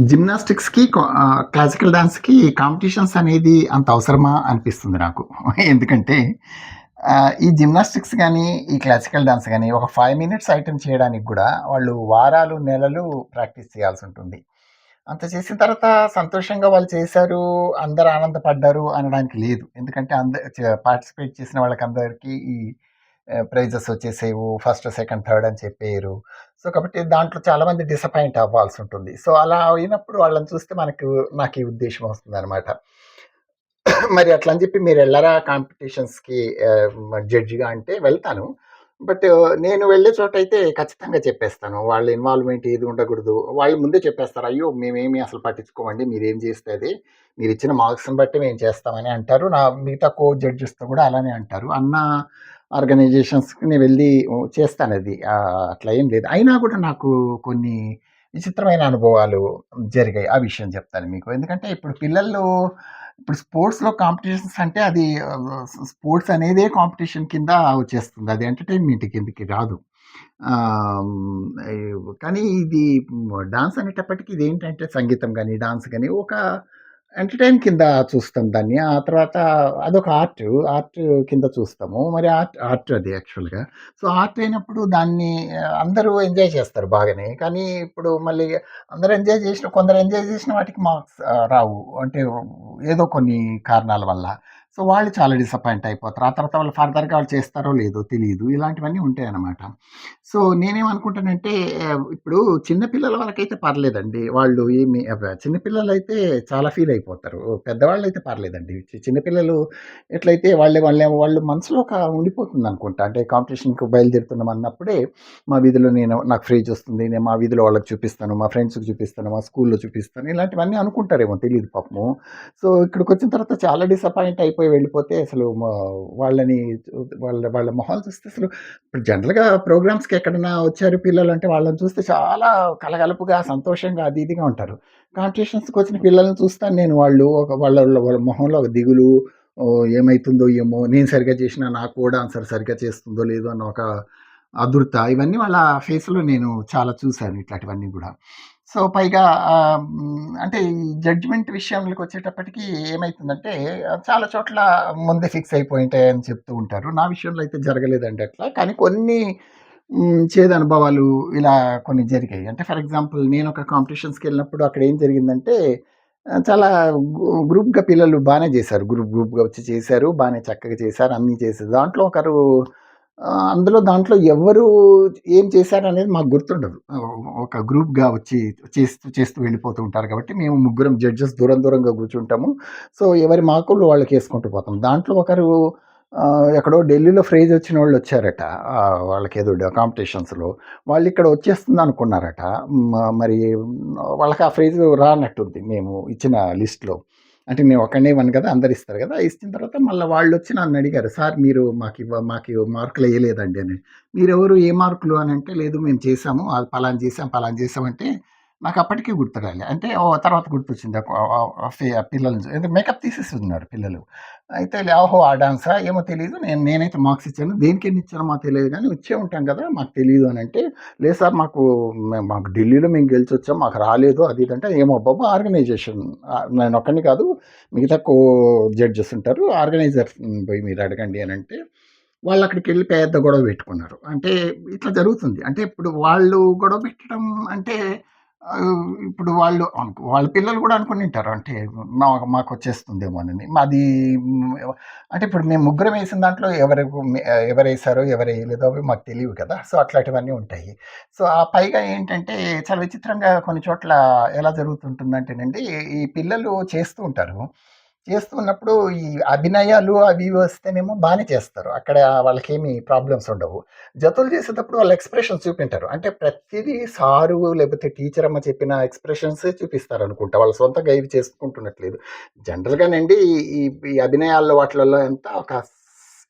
జిమ్నాస్టిక్స్‌కి classical డాన్స్‌కి competitions అనేది అంత అవసరమా అనిపిస్తుంది నాకు. ఎందుకంటే ఈ జిమ్నాస్టిక్స్ గాని, ఈ క్లాసికల్ డాన్స్ గాని ఒక 5 మినిట్స్ ఐటెమ్ చేయడానికి గూడా వాళ్ళు వారాలు, నెలలు ప్రాక్టీస్ చేయాల్సుంటుంది. అంత చేసిన తర్వాత సంతోషంగా వాళ్ళు చేశారు, అందరూ ఆనందపడ్డారు అనడానికి లేదు. ఎందుకంటే పార్టిసిపేట్ చేసిన వాళ్ళకందరికీ ఈ ప్రైజెస్ వచ్చేసేవు. ఫస్ట్, సెకండ్, థర్డ్ అని చెప్పేయరు. సో, కాబట్టి దాంట్లో చాలామంది డిసప్పాయింట్ అవ్వాల్సుంటుంది. సో, అలా అయినప్పుడు వాళ్ళని చూస్తే నాకు ఈ ఉద్దేశ్యం వస్తుందనమాట. మరి అట్లా అని చెప్పి మీరెళ్లరా కాంపిటీషన్స్‌కి జడ్జిగా అంటే వెళ్తాను. బట్ నేను వెళ్ళే చోటైతే ఖచ్చితంగా చెప్పేస్తాను. వాళ్ళ ఇన్వాల్వ్‌మెంట్ ఏది ఉండకూడదు. వాళ్ళు ముందే చెప్పేస్తారు. "అయ్యో! మేమేమి అసలు పట్టించుకోమండి. మీరేం చేస్తే అది. మీరిచ్చిన మార్క్స్‌ని బట్టి మేము చేస్తామని" అంటారు. మిగతా జడ్జెస్‌తో కూడా అలానే అంటారు. ఆర్గనైజేషన్స్‌కి నేను వెళ్ళి చేస్తానది. అట్లా ఏం లేదు. అయినా కూడా నాకు కొన్ని విచిత్రమైన అనుభవాలు జరిగాయి. ఆ విషయం చెప్తాను మీకు. ఎందుకంటే ఇప్పుడు స్పోర్ట్స్‌లో కాంపిటీషన్స్ అంటే అది స్పోర్ట్స్ అనేదే కాంపిటీషన్ కింద వచ్చేస్తుంది. అది ఎంటర్‌టైన్‌మెంట్ కిందకి రాదు. కానీ ఇది డాన్స్ అనేటప్పటికి ఇదేంటంటే సంగీతం గాని, డాన్స్ గాని ఒక ఎంటర్‌టైన్ కింద చూస్తాం దాన్ని. ఆ తర్వాత అదొక ఆర్ట్ కింద చూస్తాము. మరి ఆర్ట్ అది యాక్చువల్‌గా. సో, ఆర్ట్ అయినప్పుడు దాన్ని అందరూ ఎంజాయ్ చేస్తారు బాగానే. కానీ ఇప్పుడు మళ్ళీ కొందరు ఎంజాయ్ చేసిన వాటికి మార్క్స్ రావు. అంటే ఏదో కొన్ని కారణాల వల్ల. సో, వాళ్ళు చాలా డిసప్పాయింట్ అయిపోతారు. ఆ తర్వాత ఫర్దర్‌గా వాళ్ళు చేస్తారో లేదో తెలీదు. ఇలాంటివన్నీ ఉంటాయన్నమాట. సో, నేనేమనుకుంటానంటే ఇప్పుడు చిన్న పిల్లల వరకైతే పర్లేదండి. వాళ్ళు ఏమి చిన్న పిల్లలైతే చాలా ఫీల్ అయిపోతారు. పెద్దవాళ్ళైతే పర్లేదండి. చిన్న పిల్లలు ఎట్లయితే వాళ్ళు మనసులో ఉండిపోతుందనుకుంటా. అంటే కాంపిటీషన్‌కి బయలుదేరుతున్నాం అన్నప్పుడే నాకు ప్రైజ్ వస్తుంది. నేను మా వీధిలో వాళ్ళకి చూపిస్తాను. మా ఫ్రెండ్స్‌కి చూపిస్తాను. మా స్కూల్‌లో చూపిస్తాను. ఇలాంటివన్నీ అనుకుంటారేమో తెలీదు పాపము. సో, ఇక్కడికొచ్చిన తర్వాత చాలా డిసప్పాయింట్ అయిపోయి వెళ్ళిపోతే అసలు వాళ్ళని వాళ్ళ వాళ్ళ మొహాలు చూస్తే అసలు ఇప్పుడు జనరల్‌గా ప్రోగ్రామ్స్‌కి ఎక్కడన్నా వచ్చారు పిల్లలంటే వాళ్ళని చూస్తే చాలా కలగలుపుగా, సంతోషంగా అది ఇదిగా ఉంటారు. కాంపిటీషన్స్‌కొచ్చిన పిల్లల్ని చూస్తాను నేను. వాళ్ళు ఒక వాళ్ళ వాళ్ళ మొహంలో ఒక దిగులు, ఏమైతుందో ఏమో! నేను సరిగ్గా చేసినా నా కో డాన్సర్ సరిగ్గా చేస్తుందో లేదో అన్న ఒక ఆదుర్త ఇవన్నీ వాళ్ళ ఫేస్‌లో నేను చాలా చూసాను ఇట్లాంటివన్నీ గూడా. సో, పైగా అంటే ఈ జడ్జ్‌మెంట్ విషయంలోకొచ్చేటప్పటికి ఏమైతుందంటే చాలా చోట్ల ముందే ఫిక్స్ అయిపోయుంటాయని చెప్తూ ఉంటారు. నా విషయంలో అయితే జరగలేదండి అట్లా. కానీ కొన్ని చేదనుభవాలు ఇలా కొన్ని జరిగాయి. అంటే ఫర్ ఎగ్జాంపుల్ నేనొక కాంపిటీషన్స్‌కెళ్ళినప్పుడు అక్కడ ఏం జరిగిందంటే చాలా గ్రూప్‌గా పిల్లలు బానే జేశారు. గ్రూప్‌గా వచ్చి చేశారు. బానే చక్కగా చేశారు. అన్నీ చేశారు. దాంట్లో ఎవ్వరు ఏం చేశారనేది మాకు గుర్తుండదు. ఒక గ్రూప్‌గా వచ్చి చేస్తూ, చేస్తూ వెళ్ళిపోతూ ఉంటారు కాబట్టి, మేము ముగ్గురం జడ్జెస్ దూరం దూరంగా కూర్చుంటాము. సో, ఎవరి మార్కులు వాళ్ళకేసుకుంటూ పోతాం. దాంట్లో ఒకరు ఎక్కడో ఢిల్లీలో ప్రైజ్ వచ్చినోళ్ళొచ్చారట. వాళ్ళకేదో కాంపిటీషన్స్‌లో. వాళ్ళిక్కడ వచ్చేస్తుందనుకున్నారట. మరి వాళ్ళకి ఆ ప్రైజ్ రానట్టుంది మేము ఇచ్చిన లిస్ట్‌లో. అంటే నేను ఒక్కడినే ఇవ్వను కదా! అందరిస్తారు కదా! ఇచ్చిన తర్వాత మళ్ళా వాళ్ళొచ్చి నన్నడిగారు. "సార్ మీరు మాకు మార్కులెయ్యలేదండి" అని. "మీరెవరు? ఏ మార్కులు" అనంటే, "లేదు మేము చేసాము. అది పలానా చేసాం, పలానా చేసాం" అంటే నాకప్పటికి గుర్తు రాలే. అంటే తర్వాత గుర్తొచ్చింది. పిల్లల్ని మేకప్ తీసేసున్నారు పిల్లలు. అయితే ఓహో! ఆ డాన్సా? ఏమో తెలీదు. నేనైతే మార్క్స్ ఇచ్చాను. దేనికెన్ని ఇచ్చానో మాకు తెలియదు గానీ ఇచ్చే ఉంటాం కదా! మాకు తెలీదు అనంటే, "లేదు సార్ మాకు ఢిల్లీలో మేము గెలిచొచ్చాం. మాకు రాలేదు" అది ఇది అంటే, "ఏమో బాబు ఆర్గనైజేషన్ నేనొక్కడిని కాదు మిగతా జడ్జెస్ ఉంటారు. ఆర్గనైజర్స్‌ని పోయి మీరు అడగండి" అనంటే, వాళ్ళక్కడికెళ్ళి పెద్ద గొడవ పెట్టుకున్నారు. అంటే ఇట్లా జరుగుతుంది. అంటే ఇప్పుడు వాళ్ళు గొడవ పెట్టడం అంటే ఇప్పుడు వాళ్ళ పిల్లలు గూడా అనుకునుంటారు. అంటే మాకొచ్చేస్తుందేమోనని. అంటే ఇప్పుడు మేము ముగ్గురం ఏసిన దాంట్లో ఎవరేసారో, ఎవరెయలేదో అవి మాకు తెలీవు కదా! సో, అట్లాంటివన్నీ ఉంటాయి. సో, పైగా ఏంటంటే చాలా విచిత్రంగా కొన్ని చోట్ల ఎలా జరుగుతుంటుందంటేనండి, ఈ పిల్లలు చేస్తూ ఉంటారు. చేస్తూ ఉన్నప్పుడు ఈ అభినయాలు అవి ఇవి వస్తేనేమో బానే చేస్తారు. అక్కడ వాళ్ళకేమి ప్రాబ్లమ్స్ ఉండవు. జతులు చేసేటప్పుడు వాళ్ళ ఎక్స్‌ప్రెషన్స్ చూపించరు. అంటే ప్రతిదీ సారు లేకపోతే టీచరమ్మ చెప్పిన ఎక్స్‌ప్రెషన్సే చూపిస్తారనుకుంటా. వాళ్ళ సొంతంగా ఏవి చేసుకుంటున్నట్లేదు. జనరల్‌గానండి ఈ ఈ అభినయాల్లో వాటిలలో ఎంత ఒక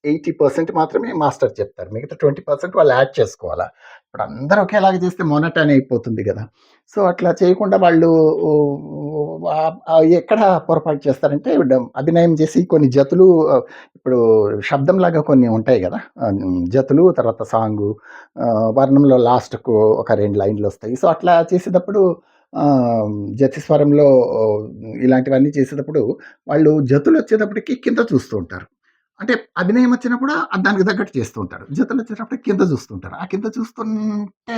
80% మాత్రమే మాస్టర్ చెప్తారు. మిగతా 20% వాళ్ళు యాడ్ చేసుకోవాలా. ఇప్పుడు అందరూ ఒకేలాగా చేస్తే మోనోటోనీ అయిపోతుంది గదా! సో, అట్లా చేయకుండా వాళ్ళు ఎక్కడ పొరపాటు చేస్తారంటే అభినయం చేసి కొన్ని జతులు ఇప్పుడు శబ్దంలాగా కొన్ని ఉంటాయి గదా! జతులు తర్వాత సాంగు వర్ణంలో లాస్ట్‌కు ఒక 2 లైన్‌లొస్తాయి. సో, అట్లా చేసేటప్పుడు జతిస్వరంలో ఇలాంటివన్నీ చేసేటప్పుడు వాళ్ళు జతులొచ్చేటప్పటికి కింద చూస్తూ ఉంటారు. అంటే అభినయం వచ్చినప్పుడు దానికి తగ్గట్టు చేస్తూ ఉంటారు. జతులొచ్చేటప్పటికి కింద చూస్తుంటారు. ఆ కింద చూస్తుంటే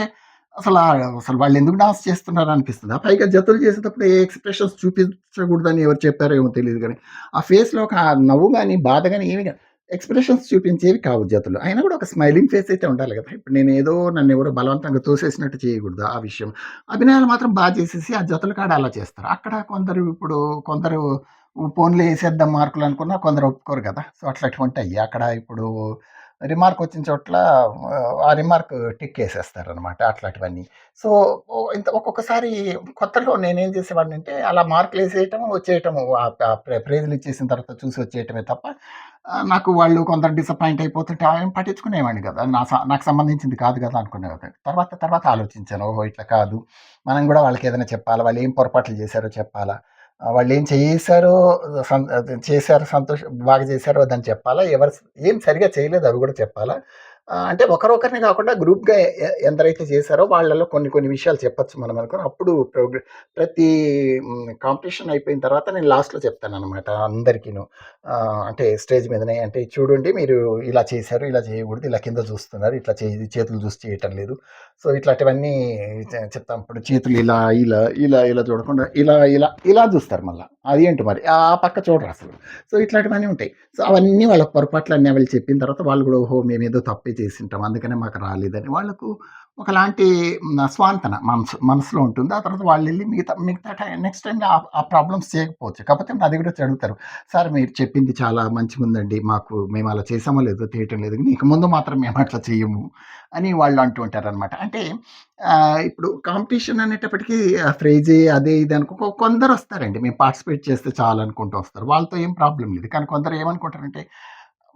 అసలు వాళ్ళెందుకు డాన్స్ చేస్తున్నారనిపిస్తది. పైగా జతులు చేసేటప్పుడు ఏ ఎక్స్‌ప్రెషన్స్ చూపించకూడదని ఎవరు చెప్పారో ఏమో తెలీదు గానీ, ఆ ఫేస్‌లో ఒక నవ్వు గాని, బాధ గాని ఏమి ఎక్స్‌ప్రెషన్స్ చూపించేవి కావు జతులు. అయినా కూడా ఒక స్మైలింగ్ ఫేస్ అయితే ఉండాలి గదా! ఇప్పుడు నేనేదో నన్నెవరో బలవంతంగా తోసేసినట్టు చేయకూడదు ఆ విషయం. అభినయాలు మాత్రం చేసేసి ఆ జతుల కాడ అలా చేస్తారు. అక్కడ కొందరు పోనీలే ఏసేద్దాం మార్కులనుకున్నా కొందరు ఒప్పుకోరు గదా! సో, అట్లాంటివుంటాయి. అక్కడ ఇప్పుడు రిమార్కొచ్చిన చోట్ల ఆ రిమార్క్ టిక్కేసేస్తారనమాట అట్లాంటివన్నీ. సో, ఒక్కొక్కసారి కొత్తలో నేనేం చేసేవాడినంటే అలా మార్కులేసేయటము, వచ్చేయటము. ప్రైజులిచ్చేసిన తర్వాత చూసి వచ్చేయటమే తప్ప నాకు వాళ్ళు కొందరు డిసప్పాయింట్ అయిపోతుంటే ఏం పట్టించుకునేవాడిని కాదు. అది నాకు సంబంధించింది కాదు కదా అనుకునేవాడిని. తర్వాత ఆలోచించాను. ఓహో! ఇట్లా కాదు. మనం గూడా వాళ్ళకేదైనా చెప్పాలా? వాళ్ళేం పొరపాట్లు చేశారో చెప్పాలా? వాళ్ళేం చేశారో చేశారో బాగా చేశారో అదని చెప్పాలా? ఏం సరిగ్గా చేయలేదో అవి గూడా చెప్పాలా? అంటే ఒకరొకరిని కాకుండా గ్రూప్‌గా ఎందరైతే చేశారో వాళ్ళలో కొన్ని కొన్ని విషయాలు చెప్పొచ్చు మనం అనుకోని అప్పుడు ప్రతి కాంపిటీషన్ అయిపోయిన తర్వాత నేను లాస్ట్‌లో చెప్తాననమాట అందరికీను. అంటే స్టేజ్ మీదనే అంటే చూడండి మీరు ఇలా చేశారు, ఇలా చేయకూడదు, ఇలా కింద చూస్తున్నారు, ఇట్లా చేతులు చూసి చేయటం లేదు. సో, ఇట్లాంటివన్నీ చెప్తాం. ఇప్పుడు చేతులు ఇలా చూడకుండా ఇలా చూస్తారు మళ్ళా. అదేంటో మరి. ఆ పక్క చూడరసలు. సో, ఇట్లాంటివన్నీ ఉంటాయి. సో, అవన్నీ వాళ్ళ పొరపాట్లన్నీ వాళ్ళు చెప్పిన తర్వాత వాళ్ళు గూడా ఓహో! మేమేదో తప్పే చేసుంటాం. అందుకనే మాకు రాలేదని వాళ్ళకు ఒకలాంటి స్వాంతన మనసులో ఉంటుంది. ఆ తర్వాత వాళ్ళెళ్లి మిగతా మిగతా నెక్స్ట్ టైమ్ ఆ ప్రాబ్లమ్స్ చేయకపోవచ్చు. కాకపోతే నా దగ్గరొచ్చి అడుగుతారు. సార్ మీరు చెప్పింది చాలా మంచిగుందండి. మేమలా చేసామో లేదో తెలియటం లేదు గానీ, ఇక ముందు మాత్రం మేమట్లా చెయ్యము అని వాళ్ళు అంటూ ఉంటారనమాట. అంటే ఇప్పుడు కాంపిటీషన్ అనేటప్పటికి ఫ్రైజే అదే ఇది కొందరొస్తారండి. మేము పార్టిసిపేట్ చేస్తే చాలనుకుంటూ వస్తారు. వాళ్ళతో ఏం ప్రాబ్లమ్ లేదు. కానీ కొందరు ఏమనుకుంటారంటే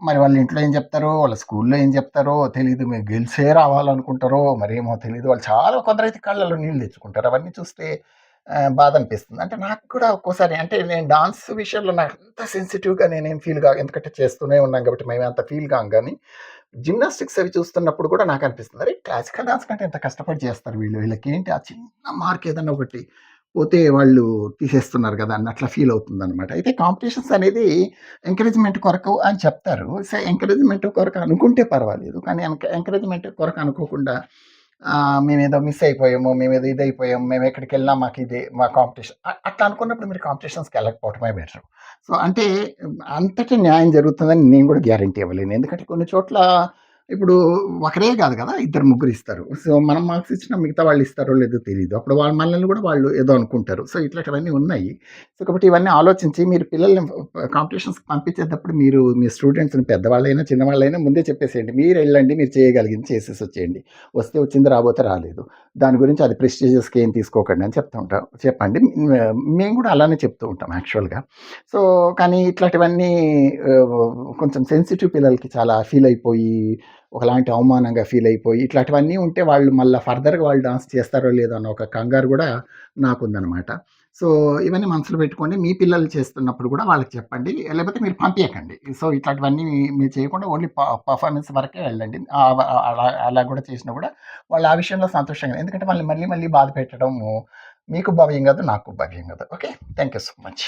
మరి వాళ్ళ ఇంట్లో ఏం చెప్తారో, వాళ్ళ స్కూల్‌లో ఏం చెప్తారో తెలీదు. మేము గెలిసే రావాలనుకుంటారో మరేమో తెలీదు. వాళ్ళు చాలా కొందరైతే కళ్ళలో నీళ్ళు తెచ్చుకుంటారు. అవన్నీ చూస్తే బాధనిపిస్తుంది. అంటే నాకు కూడా ఒక్కోసారి అంటే నేను డాన్స్ విషయంలో నాకంత సెన్సిటివ్‌గా నేనేం ఎందుకంటే చేస్తూనే ఉన్నాం కాబట్టి మేమంత ఫీల్ కాము గానీ, జిమ్నాస్టిక్స్ అవి చూస్తున్నప్పుడు కూడా నాకనిపిస్తుంది. అరే! క్లాసికల్ డాన్స్ కంటే ఎంత కష్టపడి చేస్తారు వీళ్ళు. వీళ్ళకేంటి ఆ చిన్న మార్క్ ఏదన్నా ఒకటి పోతే వాళ్ళు తీసేస్తున్నారు గదా! అన్నట్లా ఫీల్ అవుతుందనమాట. అయితే కాంపిటీషన్స్ అనేది ఎంకరేజ్‌మెంట్ కొరకు అని చెప్తారు. ఎంకరేజ్‌మెంట్ కొరకు అనుకుంటే పర్వాలేదు. కానీ ఎంకరేజ్‌మెంట్ కొరకు అనుకోకుండా మేమేదో మిస్ అయిపోయాము, మేమేదో ఇదయిపోయాము, మేమెక్కడికెళ్ళినా మాకిదే మా కాంపిటీషన్ అట్లా అనుకున్నప్పుడు మీరు కాంపిటీషన్స్‌కెళ్ళకపోవటమే బెటరు. సో, అంటే అంతటా న్యాయం జరుగుతుందని నేను గూడా గ్యారంటీ ఇవ్వలేను. ఎందుకంటే కొన్ని చోట్ల ఇప్పుడు ఒకరే గాదు గదా! ఇద్దరు, ముగ్గురు ఇస్తారు. సో, మనం మార్క్స్ ఇచ్చినా మిగతా వాళ్ళు ఇస్తారో లేదో తెలీదు. అప్పుడు మనల్ని గూడా వాళ్ళు ఏదో అనుకుంటారు. సో, ఇట్లాంటివన్నీ ఉన్నాయి. సో, కాబట్టి ఇవన్నీ ఆలోచించి మీరు పిల్లల్ని కాంపిటీషన్స్‌కి పంపించేటప్పుడు మీరు మీ స్టూడెంట్స్‌ని పెద్దవాళ్ళైనా, చిన్నవాళ్ళైనా ముందే చెప్పేసేయండి. మీరెళ్ళండి. మీరు చేయగలిగింది చేసేసొచ్చేయండి. వస్తే వచ్చింది, రాబోతే రాలేదు. దాని గురించి అది ప్రెస్టీజియస్‌గా ఏం తీసుకోకండి అని చెప్తూ ఉంటాం. చెప్పండి. మేము గూడా అలానే చెప్తూ ఉంటాం యాక్చువల్‌గా. సో, కానీ ఇట్లాంటివన్నీ ఆహ్, కొంచెం సెన్సిటివ్ పిల్లలకి చాలా ఫీల్ అయిపోయి, ఒకలాంటి అవమానంగా ఫీల్ అయిపోయి, ఇట్లాంటివన్నీ ఉంటే వాళ్ళు మళ్ళా ఫర్దర్‌గా వాళ్ళు డాన్స్ చేస్తారో లేదో అన్న ఒక కంగారు గూడా నాకుందనమాట. సో, ఇవన్నీ మనసులో పెట్టుకోండి. మీ పిల్లలు చేస్తున్నప్పుడు గూడా వాళ్ళకి చెప్పండి. లేకపోతే మీరు పంపియకండి. సో, ఇట్లాంటివన్నీ మీరు చేయకుండా ఓన్లీ పర్ఫార్మెన్స్ వరకే వెళ్ళండి. అలా గూడా చేసినా గూడా వాళ్ళు ఆ విషయంలో సంతోషంగా ఎందుకంటే వాళ్ళని మళ్ళీ మళ్ళీ బాధ పెట్టడము మీకు భావ్యం గాదు. నాకు భావ్యం గాదు. Okay. Thank you so much.